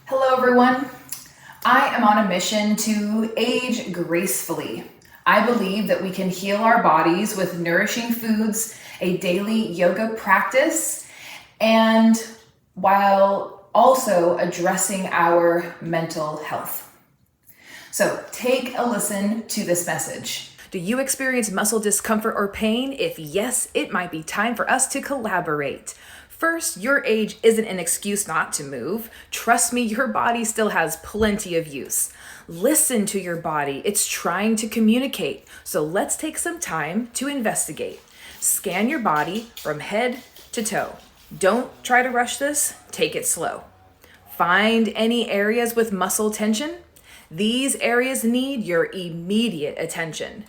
Hello everyone. I am on a mission to age gracefully. I believe that we can heal our bodies with nourishing foods, a daily yoga practice, and while also addressing our mental health. So take a listen to this message. Do you experience muscle discomfort or pain? If yes, it might be time for us to collaborate. First, your age isn't an excuse not to move. Trust me, your body still has plenty of use. Listen to your body. It's trying to communicate. So let's take some time to investigate. Scan your body from head to toe. Don't try to rush this. Take it slow. Find any areas with muscle tension. These areas need your immediate attention.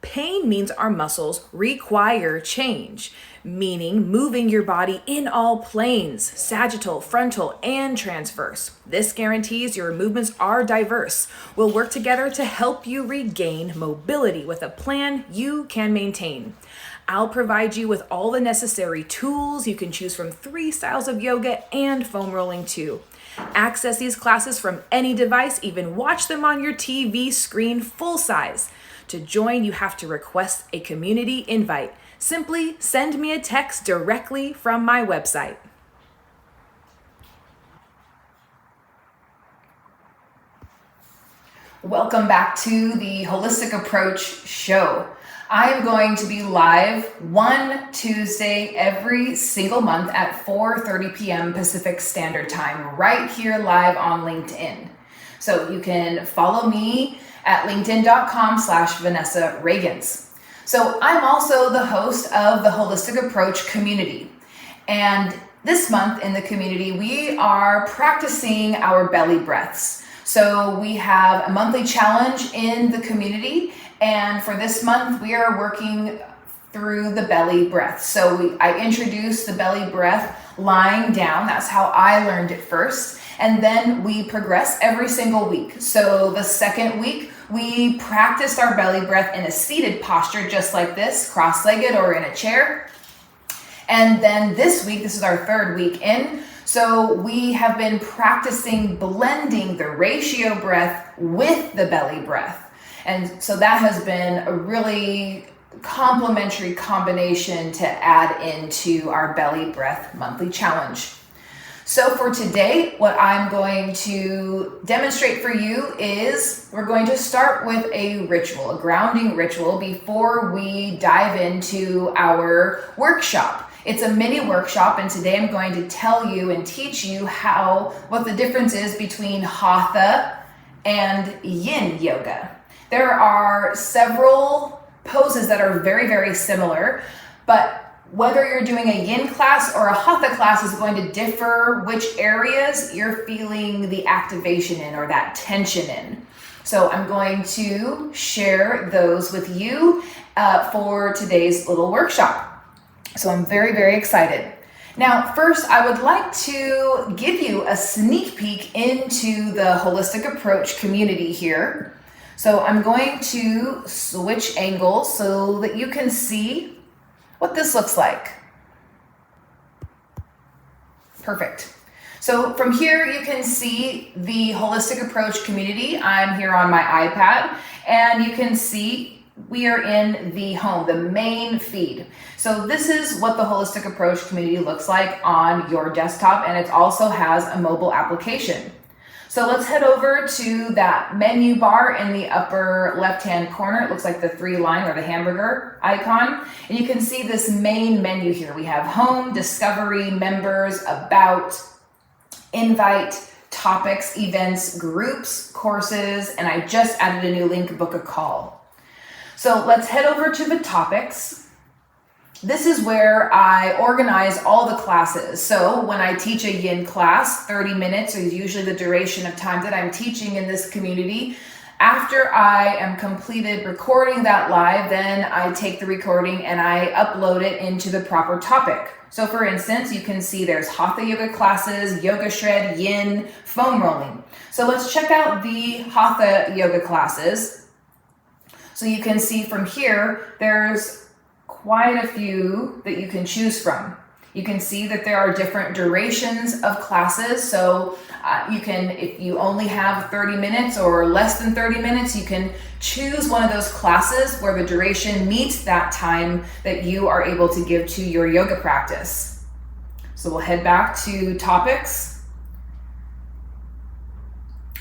Pain means our muscles require change, meaning moving your body in all planes, sagittal, frontal, and transverse. This guarantees your movements are diverse. We'll work together to help you regain mobility with a plan you can maintain. I'll provide you with all the necessary tools. You can choose from 3 styles of yoga and foam rolling too. Access these classes from any device, even watch them on your TV screen full size. To join, you have to request a community invite. Simply send me a text directly from my website. Welcome back to the Holistic Approach show. I am going to be live one Tuesday every single month at 4:30 p.m. Pacific Standard Time, right here live on LinkedIn. So you can follow me at linkedin.com/Vanessa Reagans. So I'm also the host of the Holistic Approach community. And this month in the community, we are practicing our belly breaths. So we have a monthly challenge in the community. And for this month, we are working through the belly breath. So I introduced the belly breath lying down. That's how I learned it first. And then we progress every single week. So the second week, we practiced our belly breath in a seated posture, just like this, cross-legged or in a chair. And then this week, this is our third week in, so we have been practicing blending the ratio breath with the belly breath. And so that has been a really complementary combination to add into our belly breath monthly challenge. So for today, what I'm going to demonstrate for you is we're going to start with a ritual, a grounding ritual before we dive into our workshop. It's a mini workshop, and today I'm going to tell you and teach you what the difference is between Hatha and Yin Yoga. There are several poses that are very, very similar, but whether you're doing a Yin class or a Hatha class is going to differ which areas you're feeling the activation in or that tension in. So I'm going to share those with you for today's little workshop. So I'm very, very excited. Now, first, I would like to give you a sneak peek into the Holistic Approach community here. So I'm going to switch angles so that you can see what this looks like. Perfect. So from here, you can see the Holistic Approach community. I'm here on my iPad, and you can see we are in the home, the main feed. So this is what the Holistic Approach community looks like on your desktop, and it also has a mobile application. So let's head over to that menu bar in the upper left-hand corner. It looks like the 3-line or the hamburger icon. And you can see this main menu here. We have home, discovery, members, about, invite, topics, events, groups, courses, and I just added a new link, book a call. So let's head over to the topics. This is where I organize all the classes. So when I teach a Yin class, 30 minutes is usually the duration of time that I'm teaching in this community. After I am completed recording that live, then I take the recording and I upload it into the proper topic. So for instance, you can see there's Hatha yoga classes, yoga shred, yin, foam rolling. So let's check out the Hatha yoga classes. So you can see from here, there's quite a few that you can choose from. You can see that there are different durations of classes. So you can, if you only have 30 minutes or less than 30 minutes, you can choose one of those classes where the duration meets that time that you are able to give to your yoga practice. So we'll head back to topics.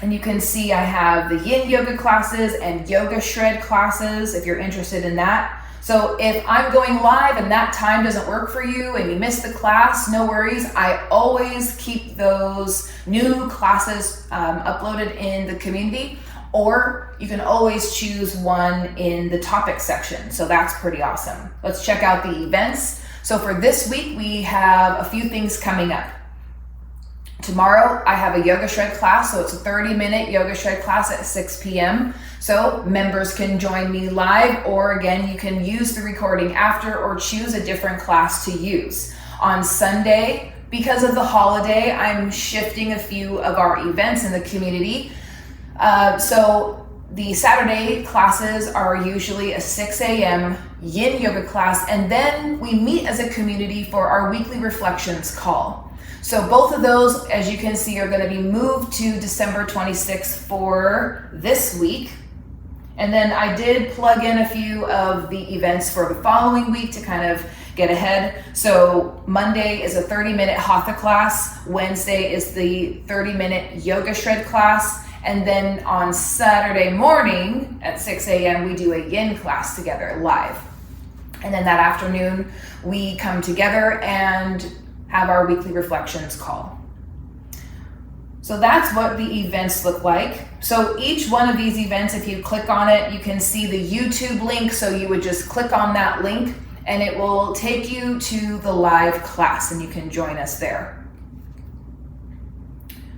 And you can see I have the Yin Yoga classes and Yoga Shred classes if you're interested in that. So if I'm going live and that time doesn't work for you and you missed the class, no worries. I always keep those new classes uploaded in the community, or you can always choose one in the topic section. So that's pretty awesome. Let's check out the events. So for this week, we have a few things coming up. Tomorrow, I have a Yoga Shred class, so it's a 30-minute Yoga Shred class at 6 p.m. So members can join me live, or again, you can use the recording after or choose a different class to use. On Sunday, because of the holiday, I'm shifting a few of our events in the community. So the Saturday classes are usually a 6 a.m. Yin Yoga class, and then we meet as a community for our weekly reflections call. So both of those, as you can see, are going to be moved to December 26th for this week. And then I did plug in a few of the events for the following week to kind of get ahead. So Monday is a 30-minute Hatha class. Wednesday is the 30-minute Yoga Shred class. And then on Saturday morning at 6 a.m., we do a Yin class together live. And then that afternoon, we come together and have our weekly reflections call. So that's what the events look like. So each one of these events, if you click on it, you can see the YouTube link. So you would just click on that link and it will take you to the live class and you can join us there.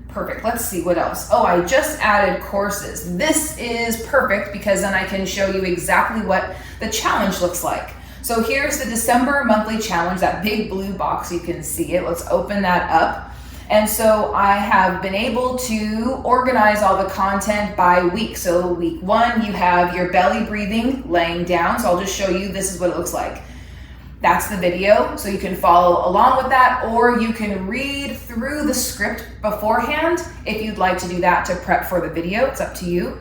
Perfect. Let's see what else. Oh, I just added courses. This is perfect because then I can show you exactly what the challenge looks like. So here's the December monthly challenge, that big blue box, you can see it. Let's open that up. And so I have been able to organize all the content by week. So week 1, you have your belly breathing laying down. So I'll just show you, this is what it looks like. That's the video, so you can follow along with that, or you can read through the script beforehand if you'd like to do that to prep for the video. It's up to you.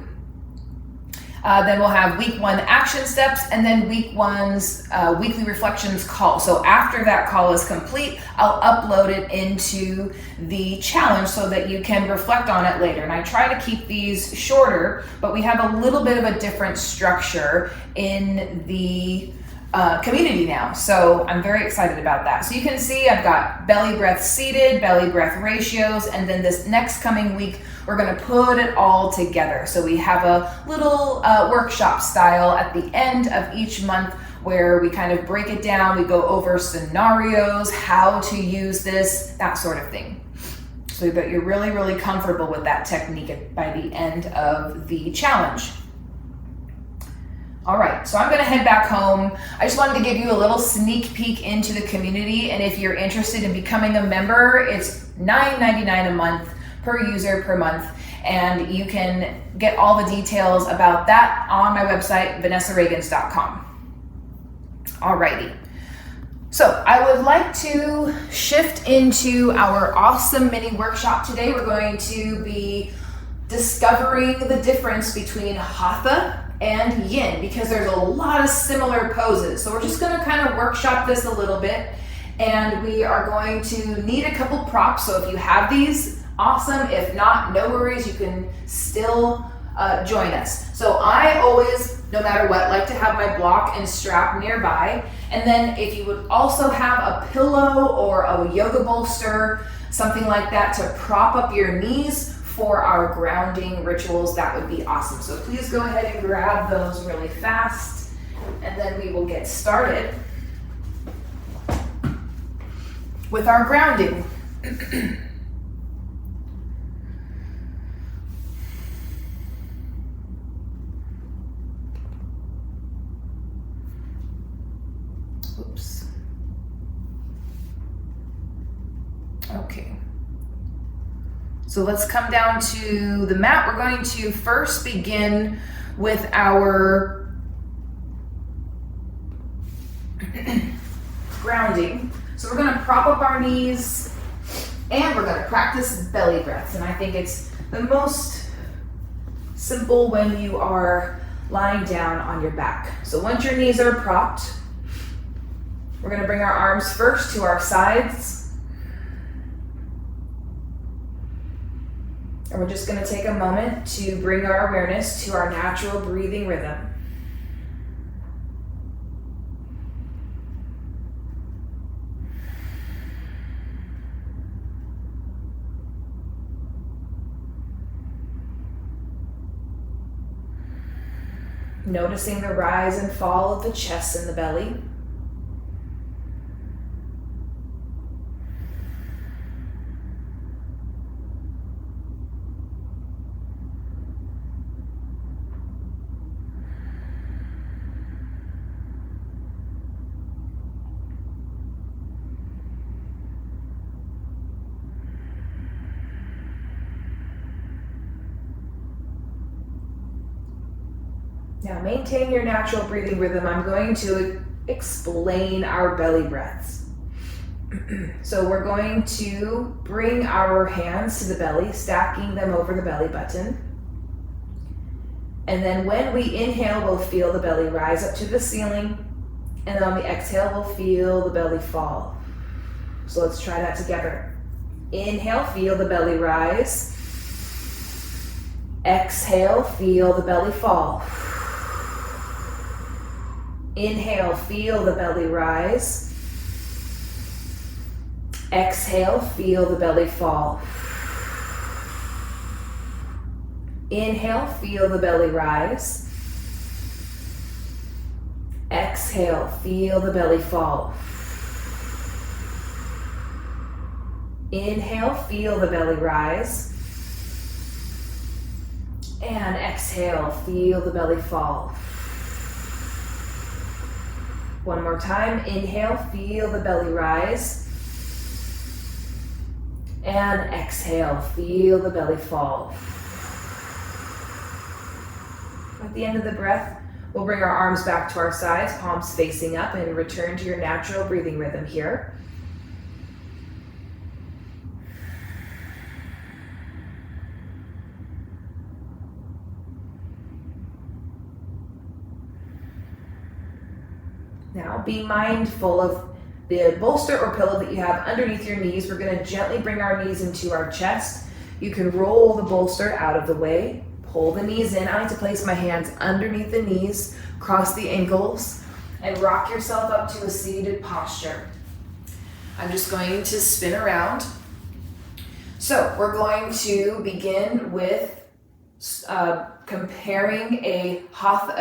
Then we'll have week 1 action steps, and then week 1's weekly reflections call. So after that call is complete, I'll upload it into the challenge so that you can reflect on it later. And I try to keep these shorter, but we have a little bit of a different structure in the community now. So I'm very excited about that. So you can see I've got belly breath seated, belly breath ratios, and then this next coming week, we're going to put it all together. So we have a little workshop style at the end of each month where we kind of break it down. We go over scenarios, how to use this, that sort of thing. So that you're really, really comfortable with that technique by the end of the challenge. All right, so I'm going to head back home. I just wanted to give you a little sneak peek into the community. And if you're interested in becoming a member, it's $9.99 a month per user per month. And you can get all the details about that on my website, vanessareagans.com. All righty. So I would like to shift into our awesome mini workshop today. We're going to be discovering the difference between Hatha and Yin, because there's a lot of similar poses. So we're just going to kind of workshop this a little bit, and we are going to need a couple props. So if you have these, awesome. If not, no worries, you can still join us. So I always, no matter what, like to have my block and strap nearby. And then if you would also have a pillow or a yoga bolster, something like that to prop up your knees for our grounding rituals, that would be awesome. So please go ahead and grab those really fast, and then we will get started with our grounding. Oops. Okay. So let's come down to the mat. We're going to first begin with our grounding. So we're gonna prop up our knees and we're gonna practice belly breaths. And I think it's the most simple when you are lying down on your back. So once your knees are propped, we're gonna bring our arms first to our sides. And we're just gonna take a moment to bring our awareness to our natural breathing rhythm. Noticing the rise and fall of the chest and the belly. Now maintain your natural breathing rhythm. I'm going to explain our belly breaths. So we're going to bring our hands to the belly, stacking them over the belly button. And then when we inhale, we'll feel the belly rise up to the ceiling. And then on the exhale, we'll feel the belly fall. So let's try that together. Inhale, feel the belly rise. Exhale, feel the belly fall. Inhale, feel the belly rise. Exhale, feel the belly fall. Inhale, feel the belly rise. Exhale, feel the belly fall. Inhale, feel the belly rise. And exhale, feel the belly fall. One more time, inhale, feel the belly rise. And exhale, feel the belly fall. At the end of the breath, we'll bring our arms back to our sides, palms facing up, and return to your natural breathing rhythm here. Now be mindful of the bolster or pillow that you have underneath your knees. We're going to gently bring our knees into our chest. You can roll the bolster out of the way, pull the knees in. I like to place my hands underneath the knees, cross the ankles, and rock yourself up to a seated posture. I'm just going to spin around. So we're going to begin with comparing a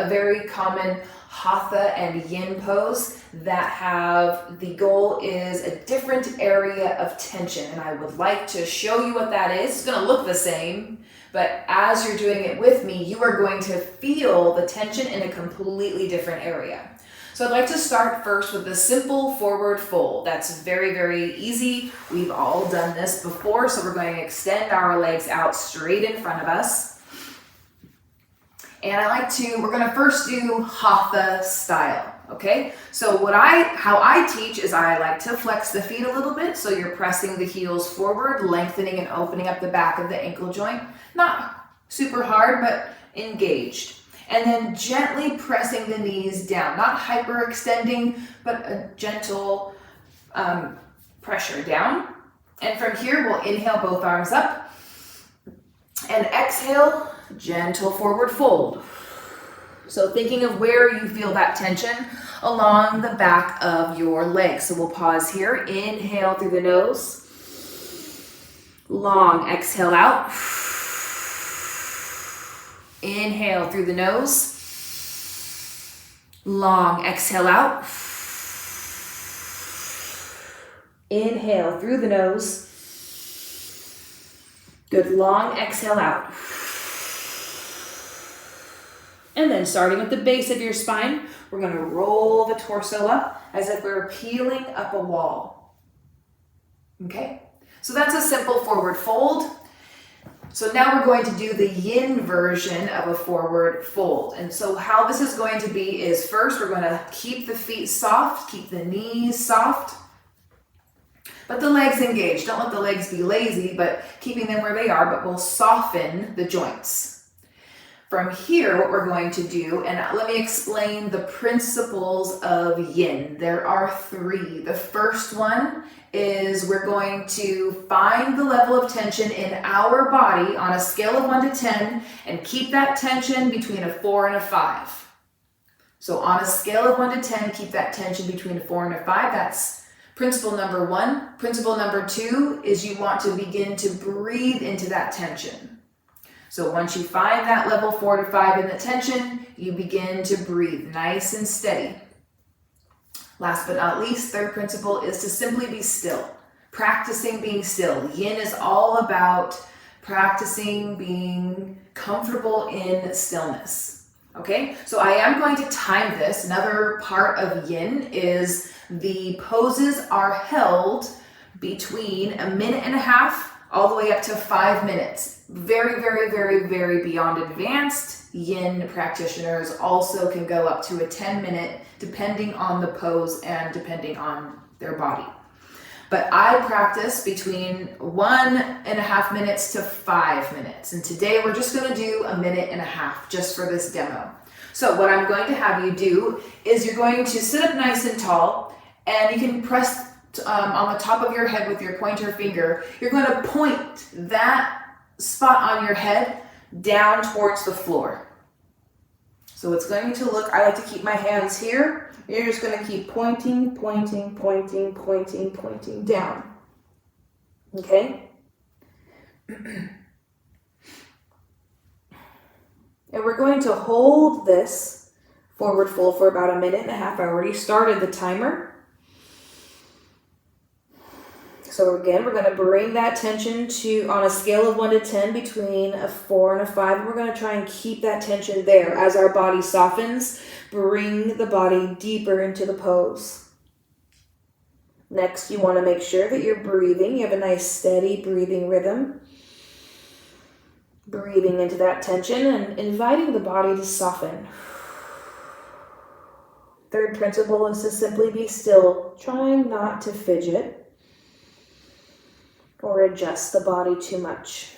very common Hatha and Yin pose that the goal is a different area of tension. And I would like to show you what that is. It's going to look the same, but as you're doing it with me, you are going to feel the tension in a completely different area. So I'd like to start first with the simple forward fold. That's very, very easy. We've all done this before. So we're going to extend our legs out straight in front of us. And we're gonna first do Hatha style, okay? So how I teach is I like to flex the feet a little bit, so you're pressing the heels forward, lengthening and opening up the back of the ankle joint. Not super hard, but engaged. And then gently pressing the knees down, not hyperextending, but a gentle pressure down. And from here, we'll inhale both arms up and exhale, gentle forward fold. So thinking of where you feel that tension along the back of your legs. So we'll pause here. Inhale through the nose. Long exhale out. Inhale through the nose. Long exhale out. Inhale through the nose. Good, long exhale out. And then starting with the base of your spine, we're going to roll the torso up as if we're peeling up a wall. Okay, so that's a simple forward fold. So now we're going to do the yin version of a forward fold. And so how this is going to be is first we're going to keep the feet soft, keep the knees soft. but the legs engaged. Don't let the legs be lazy, but keeping them where they are, but we'll soften the joints. From here, what we're going to do, and let me explain the principles of yin. There are 3. The first one is we're going to find the level of tension in our body on a scale of 1 to 10 and keep that tension between a 4 and a 5. So on a scale of 1 to 10, keep that tension between a 4 and a 5. That's principle number 1. Principle number 2 is you want to begin to breathe into that tension. So once you find that level 4 to 5 in the tension, you begin to breathe nice and steady. Last but not least, third principle is to simply be still. Practicing being still. Yin is all about practicing being comfortable in stillness. Okay, so I am going to time this. Another part of yin is the poses are held between 1.5 minutes all the way up to 5 minutes. Very, very, very, very beyond advanced yin practitioners also can go up to a 10-minute, depending on the pose and depending on their body. But I practice between 1.5 minutes to 5 minutes. And today we're just gonna do 1.5 minutes just for this demo. So what I'm going to have you do is you're going to sit up nice and tall, and you can press on the top of your head with your pointer finger. You're going to point that spot on your head down towards the floor. So it's going to look, I like to keep my hands here. You're just going to keep pointing, pointing, pointing, pointing, pointing down. Okay? And we're going to hold this forward fold for about 1.5 minutes. I already started the timer. So again, we're going to bring that tension to, on a scale of 1 to 10, between a 4 and a 5. And we're going to try and keep that tension there. As our body softens, bring the body deeper into the pose. Next, you want to make sure that you're breathing. You have a nice steady breathing rhythm. Breathing into that tension and inviting the body to soften. Third principle is to simply be still, trying not to fidget or adjust the body too much.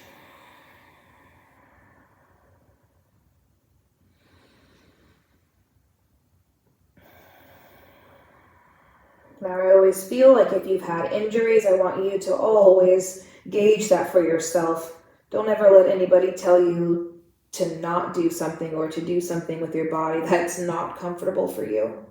Now, I always feel like if you've had injuries, I want you to always gauge that for yourself. Don't ever let anybody tell you to not do something or to do something with your body that's not comfortable for you.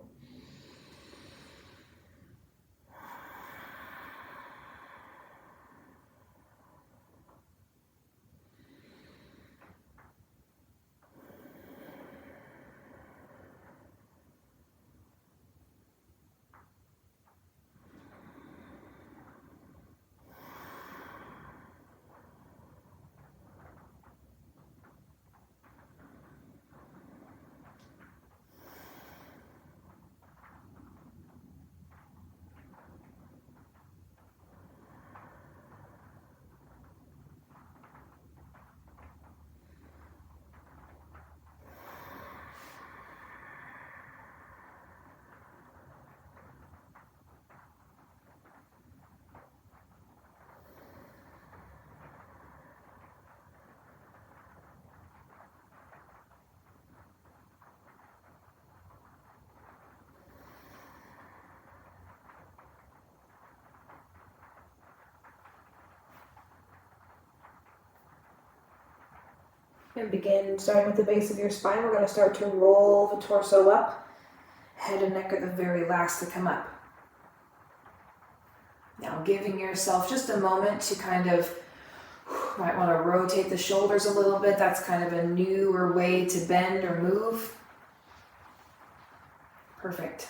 And begin starting with the base of your spine. We're going to start to roll the torso up. Head and neck are the very last to come up. Now giving yourself just a moment to kind of, might want to rotate the shoulders a little bit. That's kind of a newer way to bend or move. Perfect.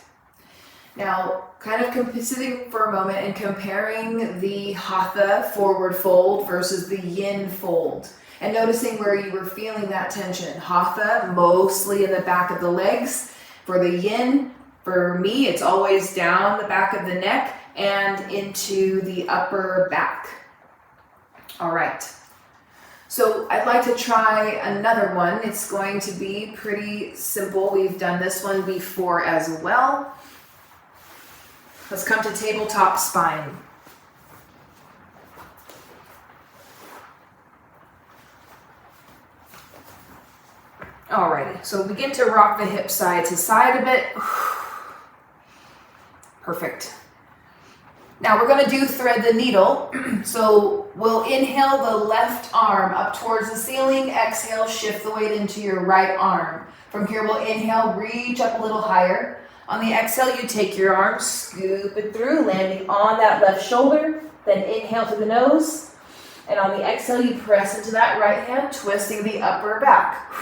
Now, kind of sitting for a moment and comparing the Hatha forward fold versus the Yin fold. And noticing where you were feeling that tension. Hatha, mostly in the back of the legs. For the Yin, for me, it's always down the back of the neck and into the upper back. All right. So I'd like to try another one. It's going to be pretty simple. We've done this one before as well. Let's come to tabletop spine. Alrighty, so begin to rock the hips side to side a bit. Perfect. Now we're going to do thread the needle. So we'll inhale the left arm up towards the ceiling. Exhale, shift the weight into your right arm. From here, we'll inhale, reach up a little higher. On the exhale, you take your arm, scoop it through, landing on that left shoulder. Then inhale through the nose. And on the exhale, you press into that right hand, twisting the upper back.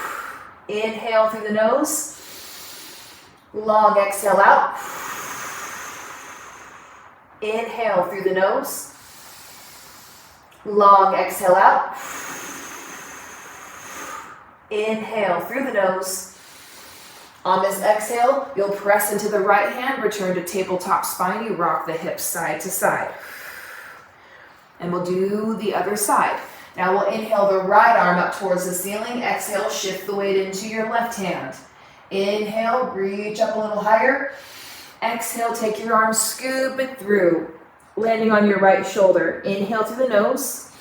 Inhale through the nose. Long exhale out. Inhale through the nose. Long exhale out. Inhale through the nose. On this exhale, you'll press into the right hand, return to tabletop spine. You rock the hips side to side. And we'll do the other side. Now we'll inhale the right arm up towards the ceiling. Exhale, shift the weight into your left hand. Inhale, reach up a little higher. Exhale, take your arm, scoop it through, landing on your right shoulder. Inhale through the nose.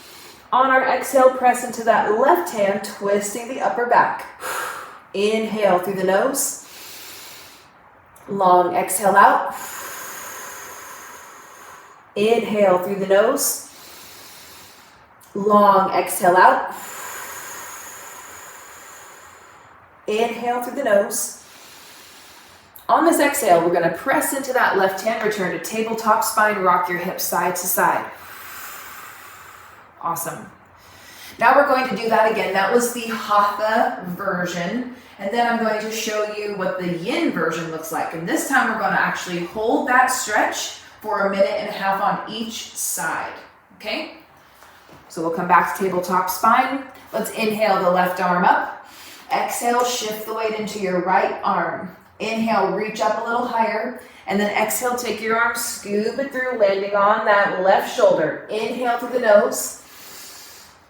On our exhale, press into that left hand, twisting the upper back. Inhale through the nose. Long exhale out. Inhale through the nose. Long exhale out. Inhale through the nose. On this exhale, we're going to press into that left hand, return to tabletop spine, rock your hips side to side. Awesome. Now we're going to do that again. That was the Hatha version. And then I'm going to show you what the Yin version looks like. And this time we're going to actually hold that stretch for 1.5 minutes on each side. Okay? So we'll come back to tabletop spine. Let's inhale the left arm up. Exhale, shift the weight into your right arm. Inhale, reach up a little higher, and then exhale, take your arm, scoop it through, landing on that left shoulder. Inhale through the nose.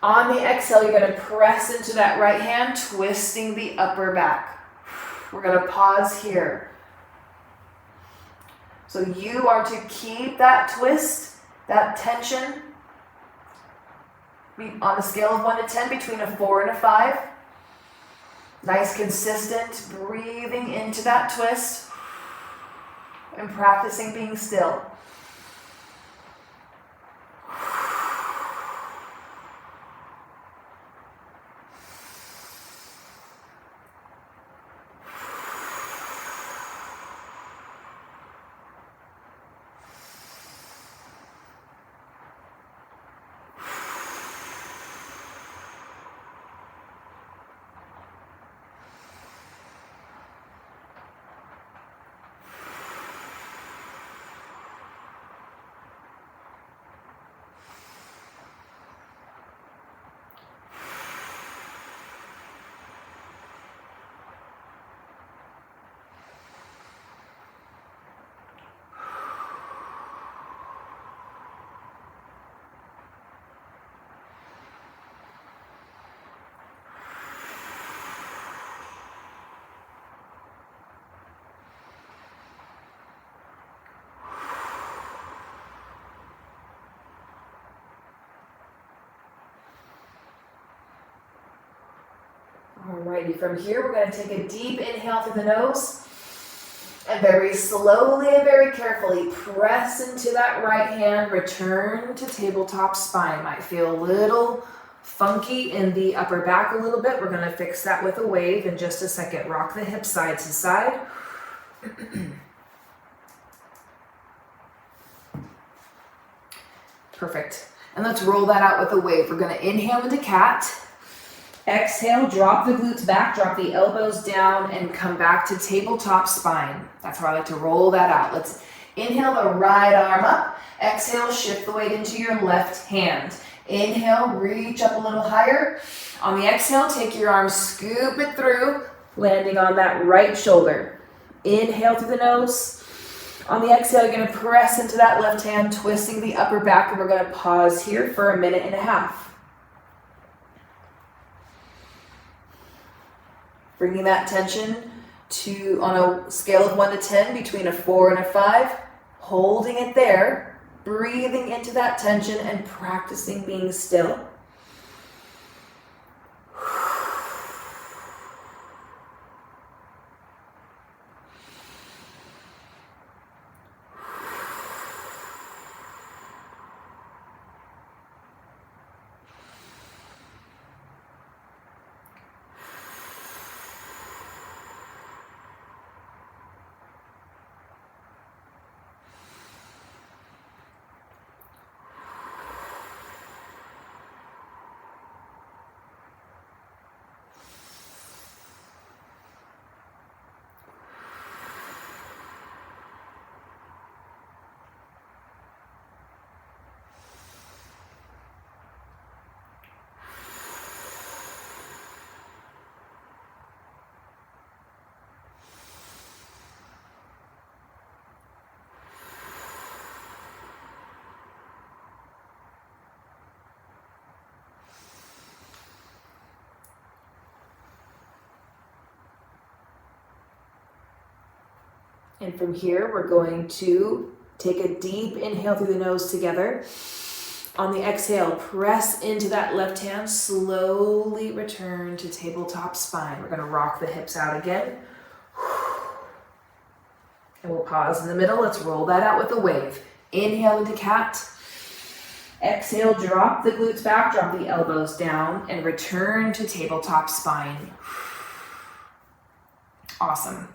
On the exhale, you're going to press into that right hand, twisting the upper back. We're going to pause here. So you are to keep that twist, that tension, on a scale of 1 to 10, between a 4 and a 5. Nice, consistent breathing into that twist and practicing being still. Alrighty, from here we're going to take a deep inhale through the nose and very slowly and very carefully press into that right hand, return to tabletop spine. Might feel a little funky in the upper back a little bit. We're going to fix that with a wave in just a second. Rock the hips side to side. Perfect. And let's roll that out with a wave. We're going to inhale into cat. Exhale, drop the glutes back, drop the elbows down, and come back to tabletop spine. That's how I like to roll that out. Let's inhale the right arm up. Exhale, shift the weight into your left hand. Inhale, reach up a little higher. On the exhale, take your arm, scoop it through, landing on that right shoulder. Inhale through the nose. On the exhale, you're going to press into that left hand, twisting the upper back, and we're going to pause here for 1.5 minutes. Bringing that tension to, on a scale of 1 to 10, between a 4 and a 5, holding it there, breathing into that tension and practicing being still. And from here, we're going to take a deep inhale through the nose together. On the exhale, press into that left hand, slowly return to tabletop spine. We're gonna rock the hips out again. And we'll pause in the middle. Let's roll that out with a wave. Inhale into cat. Exhale, drop the glutes back, drop the elbows down, and return to tabletop spine. Awesome.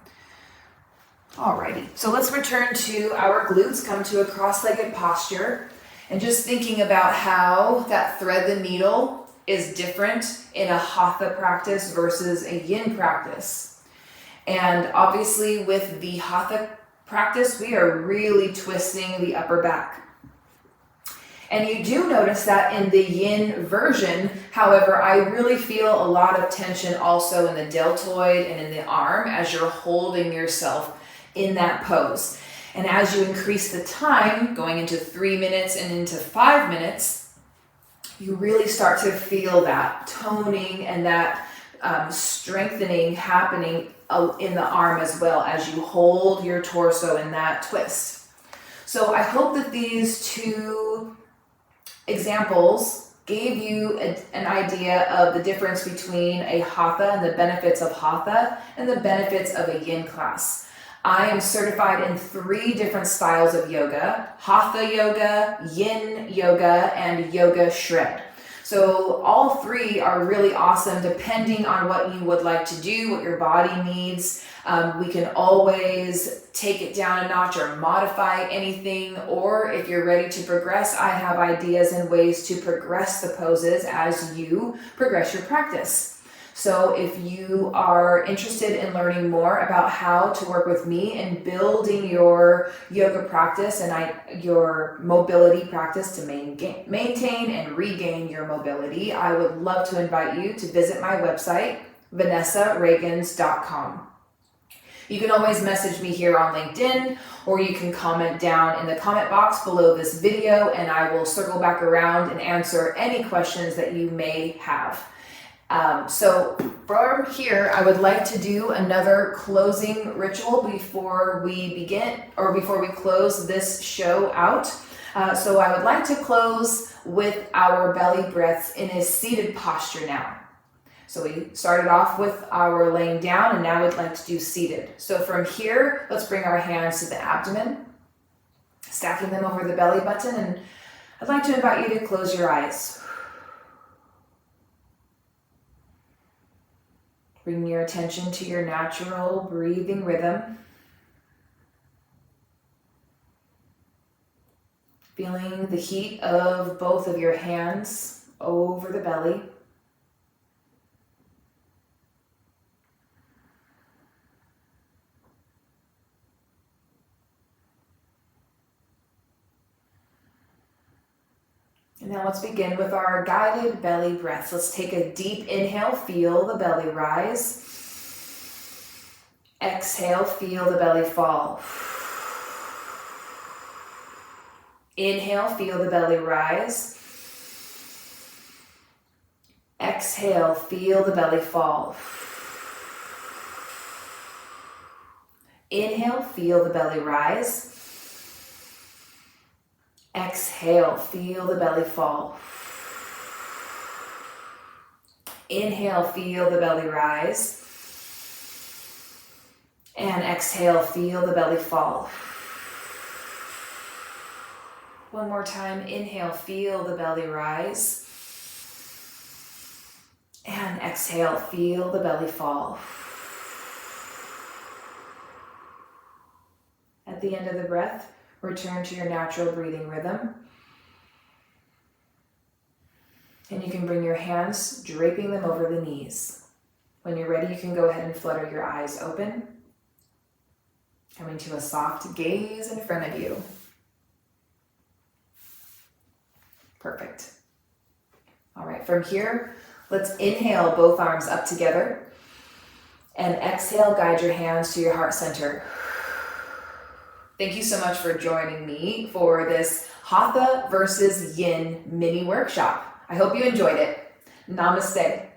Alrighty, so let's return to our glutes, come to a cross-legged posture, and just thinking about how that thread the needle is different in a Hatha practice versus a Yin practice. And obviously with the Hatha practice, we are really twisting the upper back. And you do notice that in the Yin version, however, I really feel a lot of tension also in the deltoid and in the arm as you're holding yourself in that pose. And as you increase the time, going into 3 minutes and into 5 minutes, you really start to feel that toning and that strengthening happening in the arm as well as you hold your torso in that twist. So I hope that these two examples gave you an idea of the difference between a Hatha and the benefits of Hatha and the benefits of a Yin class. I am certified in 3 different styles of yoga: Hatha yoga, Yin yoga, and yoga shred. So all 3 are really awesome depending on what you would like to do, what your body needs. We can always take it down a notch or modify anything, or if you're ready to progress, I have ideas and ways to progress the poses as you progress your practice. So if you are interested in learning more about how to work with me and building your yoga practice and your mobility practice to maintain and regain your mobility, I would love to invite you to visit my website, vanessareagans.com. You can always message me here on LinkedIn, or you can comment down in the comment box below this video, and I will circle back around and answer any questions that you may have. So from here, I would like to do another closing ritual before we begin, or before we close this show out. So I would like to close with our belly breaths in a seated posture now. So we started off with our laying down, and now we'd like to do seated. So from here, let's bring our hands to the abdomen, stacking them over the belly button, and I'd like to invite you to close your eyes. Bring your attention to your natural breathing rhythm. Feeling the heat of both of your hands over the belly. And now let's begin with our guided belly breaths. Let's take a deep inhale, feel the belly rise. Exhale, feel the belly fall. Inhale, feel the belly rise. Exhale, feel the belly fall. Inhale, feel the belly rise. Exhale, feel the belly fall. Inhale, feel the belly rise. And exhale, feel the belly fall. One more time, inhale, feel the belly rise. And exhale, feel the belly fall. At the end of the breath, return to your natural breathing rhythm. And you can bring your hands, draping them over the knees. When you're ready, you can go ahead and flutter your eyes open, coming to a soft gaze in front of you. Perfect. All right, from here, let's inhale both arms up together, and exhale, guide your hands to your heart center. Thank you so much for joining me for this Hatha versus Yin mini workshop. I hope you enjoyed it. Namaste.